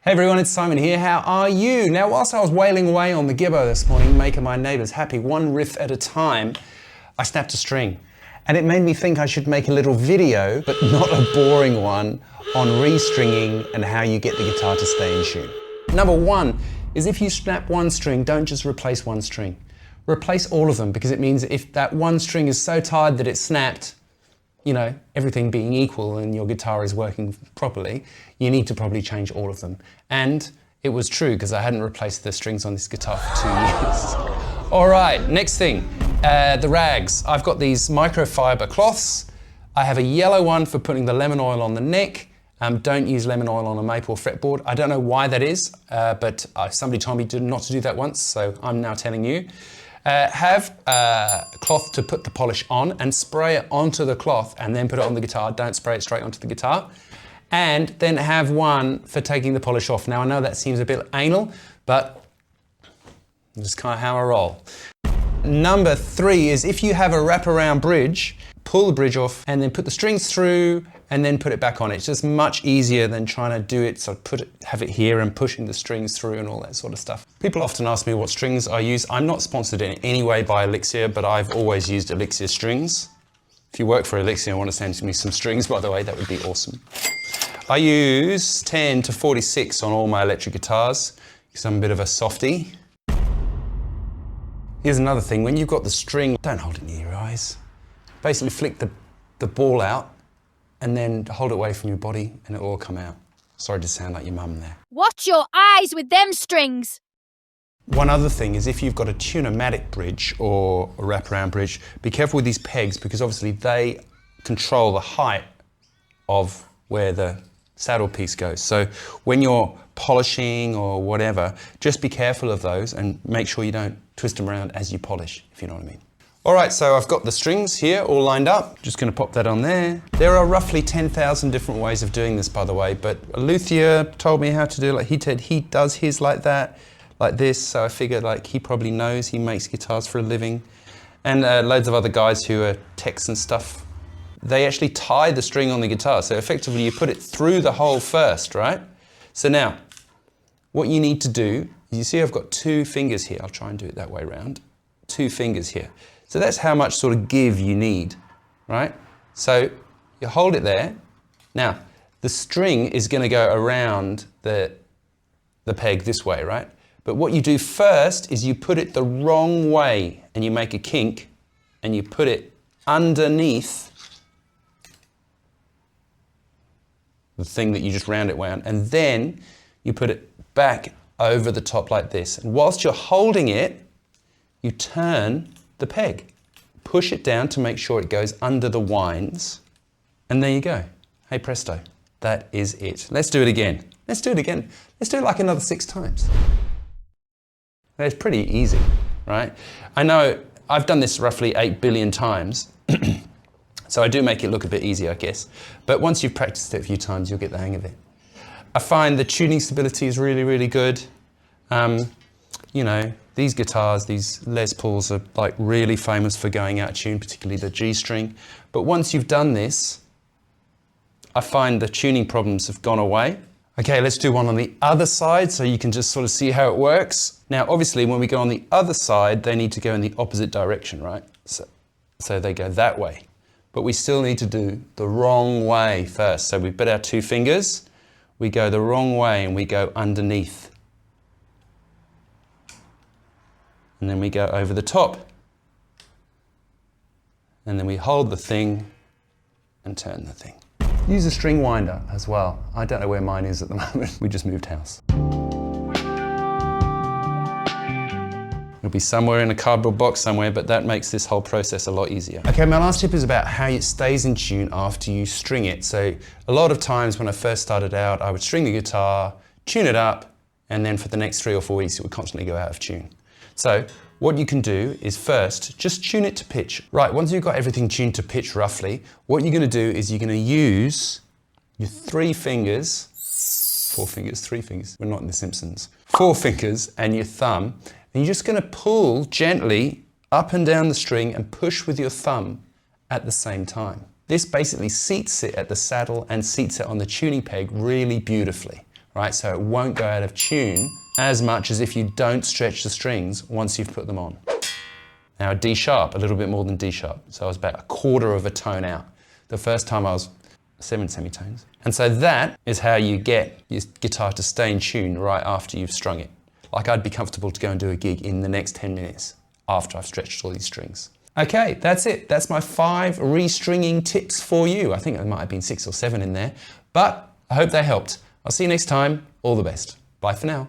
Hey everyone, it's Simon here. How are you? Now, whilst I was wailing away on the gibbo this morning, making my neighbours happy one riff at a time, I snapped a string. And it made me think I should make a little video, but not a boring one, on restringing and how you get the guitar to stay in tune. Number one is if you snap one string, don't just replace one string. Replace all of them, because it means if that one string is so tired that it's snapped, you know, everything being equal and your guitar is working properly, you need to probably change all of them. And it was true, because I hadn't replaced the strings on this guitar for 2 years. All right, next thing, the rags. I've got these microfiber cloths. I have a yellow one for putting the lemon oil on the neck. Don't use lemon oil on a maple fretboard. I don't know why that is, but somebody told me not to do that once, so I'm now telling you. Have a cloth to put the polish on and spray it onto the cloth and then put it on the guitar. Don't spray it straight onto the guitar. And then have one for taking the polish off. Now I know that seems a bit anal, but just kind of how I roll. Number three is if you have a wraparound bridge, pull the bridge off and then put the strings through and then put it back on. It's just much easier than trying to do it, so have it here and pushing the strings through and all that sort of stuff. People often ask me what strings I use. I'm not sponsored in any way by Elixir, but I've always used Elixir strings. If you work for Elixir and want to send me some strings, by the way, that would be awesome. I use 10 to 46 on all my electric guitars, because I'm a bit of a softie. Here's another thing, when you've got the string, don't hold it near your eyes. Basically flick the ball out and then hold it away from your body and it'll all come out. Sorry to sound like your mum there. Watch your eyes with them strings. One other thing is if you've got a tune-o-matic bridge or a wraparound bridge, be careful with these pegs, because obviously they control the height of where the saddle piece goes. So when you're polishing or whatever, just be careful of those and make sure you don't twist them around as you polish, if you know what I mean. All right, so I've got the strings here all lined up. Just gonna pop that on there. There are roughly 10,000 different ways of doing this, by the way, but a luthier told me how to do it. Like he said he does his like that, like this, so I figured like he probably knows, he makes guitars for a living. And loads of other guys who are techs and stuff, they actually tie the string on the guitar. So effectively you put it through the hole first, right? So now, what you need to do, you see I've got 2 fingers here. I'll try and do it that way around. 2 fingers here. So that's how much sort of give you need, right? So you hold it there. Now, the string is gonna go around the peg this way, right? But what you do first is you put it the wrong way and you make a kink and you put it underneath the thing that you just round it round, and then you put it back over the top like this. And whilst you're holding it, you turn the peg. Push it down to make sure it goes under the winds, and there you go. Hey presto, that is it. Let's do it again. Let's do it again. Let's do it like another 6 times. It's pretty easy, right? I know I've done this roughly 8 billion times, so I do make it look a bit easier, I guess. But once you've practiced it a few times, you'll get the hang of it. I find the tuning stability is really, really good. You know, these guitars, these Les Pauls are like really famous for going out of tune, particularly the G string. But once you've done this, I find the tuning problems have gone away. Okay, let's do one on the other side so you can just sort of see how it works. Now, obviously, when we go on the other side, they need to go in the opposite direction, right? So they go that way. But we still need to do the wrong way first. So we put our 2 fingers, we go the wrong way and we go underneath. And then we go over the top. And then we hold the thing and turn the thing. Use a string winder as well. I don't know where mine is at the moment. We just moved house. It'll be somewhere in a cardboard box somewhere, but that makes this whole process a lot easier. Okay, my last tip is about how it stays in tune after you string it. So a lot of times when I first started out, I would string the guitar, tune it up, and then for the next 3 or 4 weeks, it would constantly go out of tune. So what you can do is first, just tune it to pitch. Right, once you've got everything tuned to pitch roughly, what you're gonna do is you're gonna use your 3 fingers, 4 fingers, 3 fingers, we're not in The Simpsons, 4 fingers and your thumb, and you're just gonna pull gently up and down the string and push with your thumb at the same time. This basically seats it at the saddle and seats it on the tuning peg really beautifully, right? So it won't go out of tune as much as if you don't stretch the strings once you've put them on. Now a D sharp, a little bit more than D sharp. So I was about a quarter of a tone out. The first time I was 7 semitones. And so that is how you get your guitar to stay in tune right after you've strung it. Like I'd be comfortable to go and do a gig in the next 10 minutes after I've stretched all these strings. Okay, that's it. That's my 5 restringing tips for you. I think there might have been 6 or 7 in there, but I hope they helped. I'll see you next time. All the best. Bye for now.